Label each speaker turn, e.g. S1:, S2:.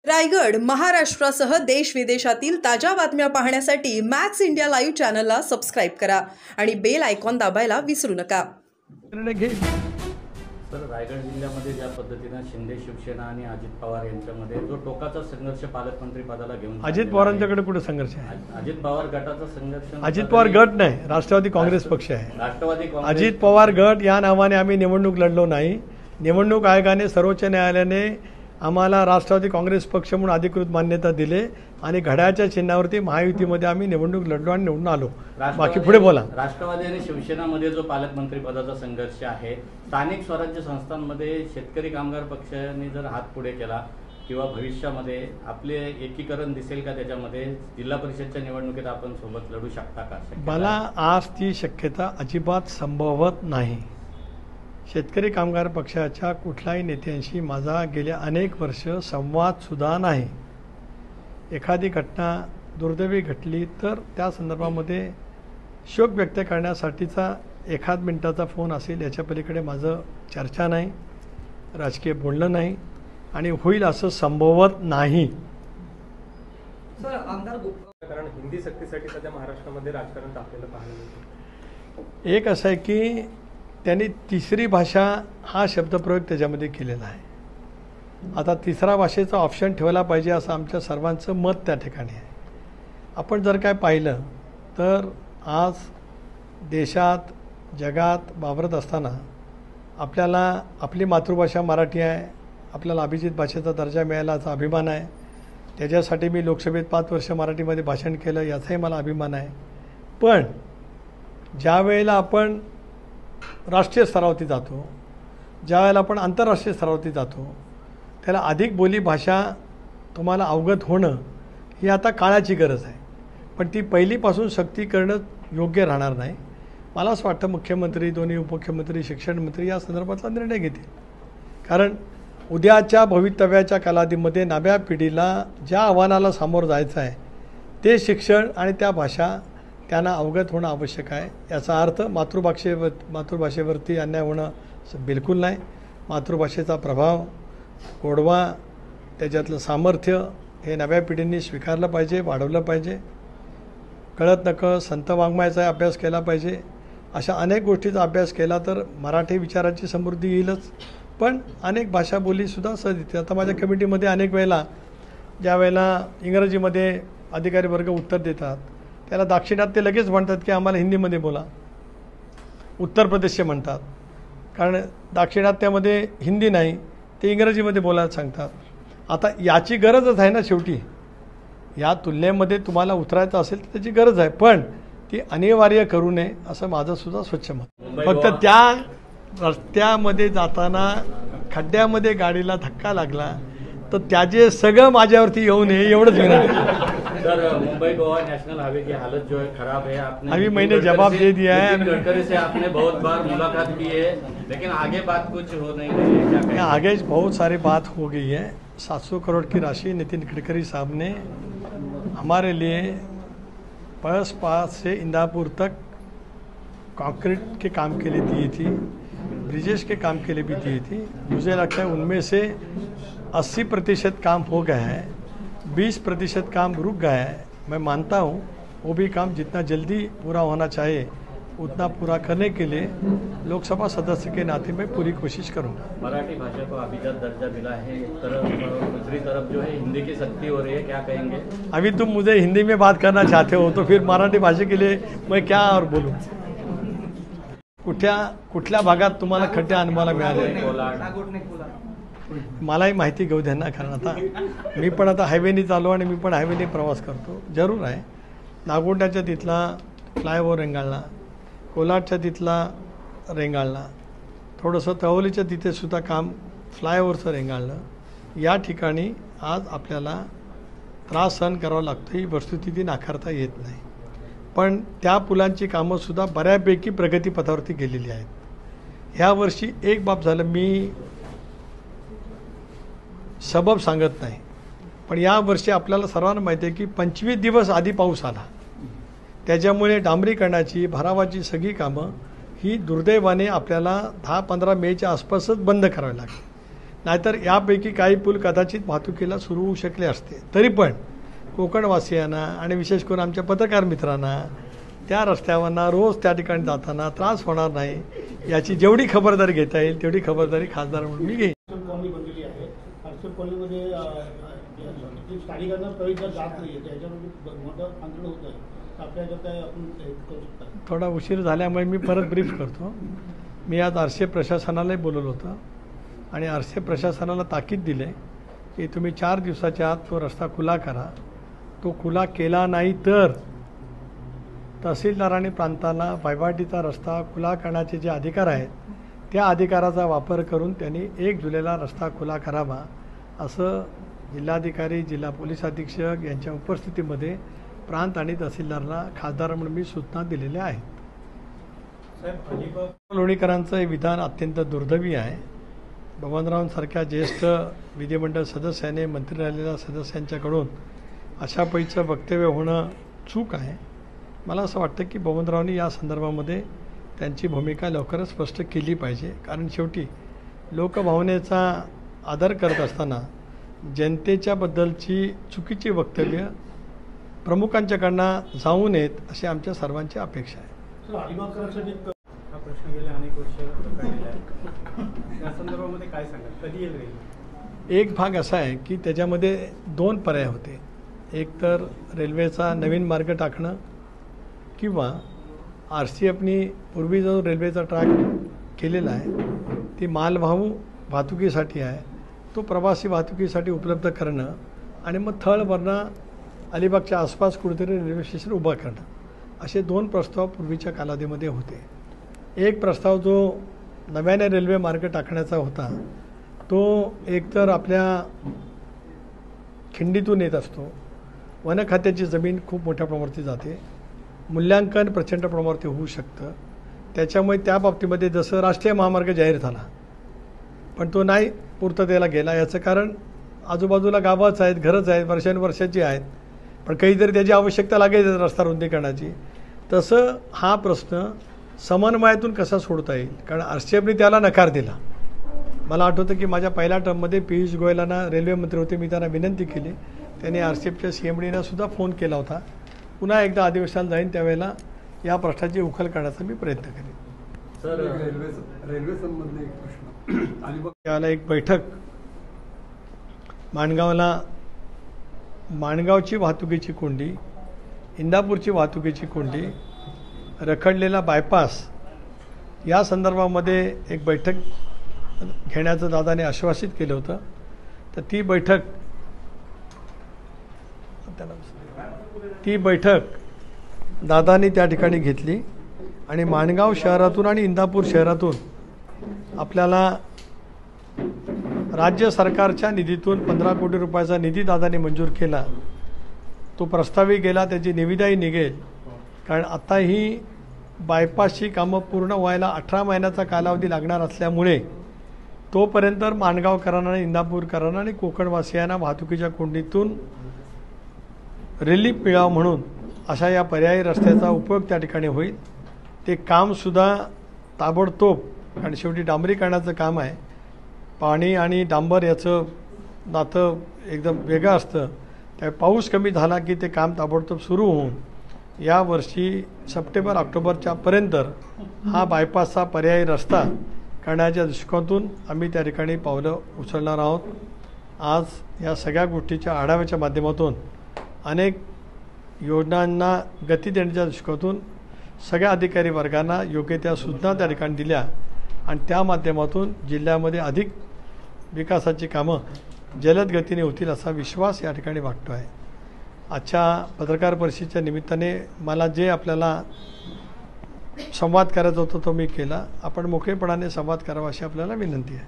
S1: रायगड, महाराष्ट्रासह देश विदेशातील ताज्या बातम्या पाहण्यासाठी मॅक्स इंडिया लाईव्ह चॅनलला सबस्क्राइब करा आणि बेल आयकॉन दाबायला विसरू नका।
S2: सर, रायगड जिल्ह्यामध्ये ज्या पद्धतीने शिंदे शिवसेना आणि अजित पवार यांच्यामध्ये जो टोकाचा संघर्ष पालकमंत्री पदाला घेऊन
S3: अजित पवारांच्याकडे कुठे संघर्ष आहे?
S2: अजित पवार गटाचा संघर्ष
S3: अजित पवार गट नाही, राष्ट्रवादी काँग्रेस पक्ष आहे।
S2: राष्ट्रवादी काँग्रेस
S3: अजित पवार गट या नावाने आम्ही निवडणूक लढलो नाही। निवडणूक आयोगाने सर्वोच्च न्यायालयाने आम्हाला राष्ट्रवादी काँग्रेस पक्ष म्हणून अधिकृत मान्यता दिले आणि घड्याळच्या चिन्हावरती महायुतीमध्ये आम्ही निवडणूक लढलो आणि निवडून आलो। बाकी पुढे बोला।
S2: राष्ट्रवादी आणि शिवसेनामध्ये जो पालकमंत्री पदाचा संघर्ष आहे, स्थानिक स्वराज्य संस्थांमध्ये शेतकरी कामगार पक्षाने जर हात पुढे केला किंवा भविष्यामध्ये आपले एकीकरण दिसेल का त्याच्यामध्ये? जिल्हा परिषदच्या निवडणुकीत आपण सोबत लढू शकता का?
S3: मला आज ती शक्यता अजिबात संभवत नाही। शेतकरी कामगार पक्षाच्या कुठल्याही नेत्यांशी माझा गेल्या अनेक वर्ष संवाद सुद्धा नाही। एखादी घटना दुर्दैवी घडली तर त्या संदर्भामध्ये शोक व्यक्त करण्यासाठीचा एखाद मिनिटाचा फोन असेल, याच्या पलीकडे माझं चर्चा नाही, राजकीय बोलणं नाही आणि होईल असं संभवत नाही।
S4: सर, आमदार कारण हिंदी सक्तीसाठी सध्या महाराष्ट्रामध्ये राजकारण तापलेलं पाहायला मिळतं।
S3: एक असं आहे की त्यांनी तिसरी भाषा हा शब्दप्रयोग त्याच्यामध्ये केलेला आहे। आता तिसरा भाषेचा ऑप्शन ठेवला पाहिजे असं आमच्या सर्वांचं मत त्या ठिकाणी आहे। आपण जर काय पाहिलं तर आज देशात जगात वावरत असताना आपल्याला आपली मातृभाषा मराठी आहे, आपल्याला अभिजित भाषेचा दर्जा मिळाल्याचा अभिमान आहे। त्याच्यासाठी मी लोकसभेत 5 वर्ष मराठीमध्ये भाषण केलं, याचाही मला अभिमान आहे। पण ज्या वेळेला आपण राष्ट्रीय स्तरावरती जातो, ज्या वेळेला आपण आंतरराष्ट्रीय स्तरावरती जातो, त्याला अधिक बोली भाषा तुम्हाला अवगत होणं ही आता काळाची गरज आहे। पण ती पहिलीपासून सक्ती करणं योग्य राहणार नाही। मला असं वाटतं मुख्यमंत्री, दोन्ही उपमुख्यमंत्री, शिक्षण मंत्री या संदर्भातला निर्णय घेतील। कारण उद्याच्या भवितव्याच्या कालावधीमध्ये नव्या पिढीला ज्या आव्हानाला सामोरं जायचं आहे ते शिक्षण आणि त्या भाषा त्यांना अवगत होणं आवश्यक आहे। याचा अर्थ मातृभाषेवरती अन्याय होणं बिलकुल नाही। मातृभाषेचा प्रभाव, गोडवा, त्याच्यातलं सामर्थ्य हे नव्या पिढींनी स्वीकारलं पाहिजे, वाढवलं पाहिजे। कळत नकळत संत वाङ्मयाचा अभ्यास केला पाहिजे। अशा अनेक गोष्टीचा अभ्यास केला तर मराठी विचाराची समृद्धी येईलच, पण अनेक भाषा बोलीसुद्धा सहज येते। आता माझ्या कमिटीमध्ये अनेक वेळेला ज्या वेळेला इंग्रजीमध्ये अधिकारी वर्ग उत्तर देतात त्याला दाक्षिणात्य लगेच म्हणतात की आम्हाला हिंदीमध्ये बोला। उत्तर प्रदेशचे म्हणतात, कारण दाक्षिणात्यामध्ये हिंदी नाही, ते इंग्रजीमध्ये बोलायला सांगतात। आता याची गरजच आहे ना, शेवटी या तुलनेमध्ये तुम्हाला उतरायचं असेल तर त्याची गरज आहे, पण ती अनिवार्य करू नये असं माझं सुद्धा स्वच्छ मत। फक्त त्या रस्त्यामध्ये जाताना खड्ड्यामध्ये गाडीला धक्का लागला तर त्याचे सगळं माझ्यावरती येऊ नये एवढंच विनंती।
S2: Sir, Mumbai Goa national highway की हालत जो है खराब है। आपने
S3: अभी मैंने जवाब दे दिया है।
S2: गडकरी से आपने बहुत बार मुलाकात की है, लेकिन आगे बात कुछ हो नहीं रही है, क्या कहें?
S3: आगे बहुत सारी बात हो गई है। 700 करोड़ की राशि नितिन गडकरी साहब ने हमारे लिए पळस पास से इंदापुर तक कंक्रीट के काम के लिए दी थी, ब्रिजेस के काम के लिए भी दी थी। मुझे लगता है उनमें से 80% काम हो गया है, 20% काम रुक गया है। मैं मानता हूँ वो भी काम जितना जल्दी पूरा होना चाहिए उतना पूरा करने के लिए लोकसभा सदस्य के नाते मैं पूरी कोशिश करूँगा।
S2: मराठी भाषा को अभिजात दर्जा मिला है, एक तरफ, दूसरी तरफ जो है हिंदी की सक्ती हो रही है, क्या कहेंगे?
S3: अभी तुम मुझे हिंदी में बात करना चाहते हो तो फिर मराठी भाषा के लिए मैं क्या और बोलूँ? कुठल्या भागात तुम्हाला खड्डे अनुभवायला मिळाले मलाही माहिती घेऊ द्या ना, कारण आता मी पण आता हायवेनी चालू आणि मी पण हायवेनी प्रवास करतो। जरूर आहे, नागोंड्याच्या तिथला फ्लायओव्हर रेंगाळला, कोलाडच्या तिथला रेंगाळला, थोडंसं तवलीच्या तिथेसुद्धा काम फ्लायओव्हरचं रेंगाळलं। या ठिकाणी आज आपल्याला त्रास सहन करावा लागतो, ही वस्तुस्थिती नाकारता येत नाही। पण त्या पुलांची कामंसुद्धा बऱ्यापैकी प्रगतीपथावरती गेलेली आहेत। ह्या वर्षी एक बाब झालं, मी सबब सांगत नाही, पण या वर्षी आपल्याला सर्वांना माहिती आहे की 25 दिवस आधी पाऊस आला, त्याच्यामुळे डांबरीकरणाची, भरावाची सगळी कामं ही दुर्दैवाने आपल्याला 10-15 मेच्या आसपासच बंद करावी लागली। नाहीतर यापैकी काही पूल कदाचित वाहतुकीला सुरू होऊ शकले असते. तरी पण कोकणवासियांना आणि विशेष करून आमच्या पत्रकार मित्रांना त्या रस्त्यावरनं रोज त्या ठिकाणी जाताना त्रास होणार नाही याची जेवढी खबरदारी घेता येईल तेवढी खबरदारी खासदार म्हणून मी घेईन.
S5: कॉलनी बनलेली आहे. हर्सुल कॉलनीमध्ये स्थानिकांना प्रवेश जात नाही आहे, त्याच्यामध्ये मोठं आंदोलन होत आहे. आपल्या ह्याच्यात काय आपण करू शकता?
S3: थोडा उशीर झाल्यामुळे मी परत ब्रीफ करतो. मी आज आरसे प्रशासनालाही बोलवलं होतं आणि आरसे प्रशासनाला ताकीद दिले की तुम्ही 4 दिवसाच्या आत तो रस्ता खुला करा. तो खुला केला नाही तर तहसीलदार आणि प्रांताला पायवाटीचा रस्ता खुला करण्याचे जे अधिकार आहेत त्या अधिकाराचा वापर करून त्यांनी 1 जुलैला रस्ता खुला करावा असं जिल्हाधिकारी, जिल्हा पोलीस अधीक्षक यांच्या उपस्थितीमध्ये प्रांत आणि तहसीलदारला खासदार म्हणून मी सूचना दिलेल्या आहेत. लोणीकरांचं हे विधान अत्यंत दुर्दैवी आहे. बबनरावांसारख्या ज्येष्ठ विधिमंडळ सदस्याने, मंत्री राहिलेल्या सदस्यांच्याकडून अशा पैचं वक्तव्य होणं चूक आहे. मला असं वाटतं की बबनरावांनी या संदर्भामध्ये त्यांची भूमिका लवकरच स्पष्ट केली पाहिजे. कारण शेवटी लोकभावनेचा आदर करत असताना जनतेच्याबद्दलची चुकीची वक्तव्य प्रमुखांच्याकडनं जाऊ नयेत अशी आमच्या सर्वांची अपेक्षा आहे.
S5: अलिबागकरांसाठी
S4: हा प्रश्न गेले अनेक वर्ष रखडलेला आहे. या संदर्भामध्ये काय सांगाल, कधी येईल रेल्वे?
S3: एक भाग असा आहे की त्याच्यामध्ये 2 पर्याय होते. एक तर रेल्वेचा नवीन मार्ग टाकणं किंवा RCFनी पूर्वी जो रेल्वेचा ट्रॅक केलेला आहे ती मालवाहू वाहतुकीसाठी आहे, तो प्रवासी वाहतुकीसाठी उपलब्ध करणं आणि मग थळवरनं अलिबागच्या आसपास कुठेतरी रेल्वे स्टेशन उभं करणं, असे 2 प्रस्ताव पूर्वीच्या कालावधीमध्ये होते. एक प्रस्ताव जो नव्याने रेल्वे मार्ग टाकण्याचा होता तो एकतर आपल्या खिंडीतून येत असतो, वन खात्याची जमीन खूप मोठ्या प्रमाणावरती जाते, मूल्यांकन प्रचंड प्रमाणावरती होऊ शकतं. त्याच्यामुळे त्या बाबतीमध्ये जसं राष्ट्रीय महामार्ग जाहीर झाला पण तो नाही पूर्ततेला गेला. याचं कारण आजूबाजूला गावंच आहेत, घरंच आहेत, वर्षानुवर्षाची आहेत, पण काहीतरी त्याची आवश्यकता लागेल रस्ता रुंदीकरणाची. तसं हा प्रश्न समन्वयातून कसा सोडता येईल, कारण RCFने त्याला नकार दिला. मला आठवतं की माझ्या पहिल्या टर्ममध्ये पियुष गोयलांना, रेल्वे मंत्री होते, मी त्यांना विनंती केली. त्यांनी RCFच्या CMDना सुद्धा फोन केला होता. पुन्हा एकदा अधिवेशनाला जाईन त्यावेळेला या प्रश्नाची उकल करण्याचा मी प्रयत्न करेन.
S2: सर,
S6: रेल्वे संबंधी एक प्रश्न. अलिबाग
S3: त्याला एक बैठक माणगावची वाहतुकीची कोंडी, इंदापूरची वाहतुकीची कोंडी, रखडलेला बायपास या संदर्भामध्ये एक बैठक घेण्याचं दादाने आश्वासित केलं होतं. तर ती बैठक दादानी त्या ठिकाणी घेतली आणि माणगाव शहरातून आणि इंदापूर शहरातून आपल्याला राज्य सरकारच्या निधीतून 15 कोटी रुपयाचा निधी दादाने मंजूर केला. तो प्रस्तावही गेला, त्याची निविदाही निघेल. कारण आता ही बायपासची कामं पूर्ण व्हायला 18 महिन्याचा कालावधी लागणार असल्यामुळे तोपर्यंत माणगावकरांना, इंदापूरकरांना आणि कोकणवासियांना वाहतुकीच्या कोंडीतून रिलीफ मिळावं म्हणून अशा या पर्यायी रस्त्याचा उपयोग त्या ठिकाणी होईल. ते कामसुद्धा ताबडतोब, कारण शेवटी डांबरीकरणाचं काम आहे, पाणी आणि डांबर याचं नातं एकदम वेगळं असतं. त्या पाऊस कमी झाला की ते काम ताबडतोब सुरू होऊन यावर्षी सप्टेंबर-ऑक्टोबरच्या पर्यंत हा बायपासचा पर्यायी रस्ता करण्याच्या दृष्टिकोनातून आम्ही त्या ठिकाणी पावलं उचलणार आहोत. आज या सगळ्या गोष्टीच्या आढाव्याच्या माध्यमातून अनेक योजनांना गती देण्याच्या दृष्टिकोनातून सगळ्या अधिकारी वर्गांना योग्य त्या सूचना त्या ठिकाणी दिल्या आणि त्या माध्यमातून जिल्ह्यामध्ये अधिक विकासाची कामं जलद गतीने होतील असा विश्वास या ठिकाणी वाटतो आहे. आजच्या पत्रकार परिषदेच्या निमित्ताने मला जे आपल्याला संवाद करायचा होता तो मी केला. आपण मोकळेपणाने संवाद करावा अशी आपल्याला विनंती आहे.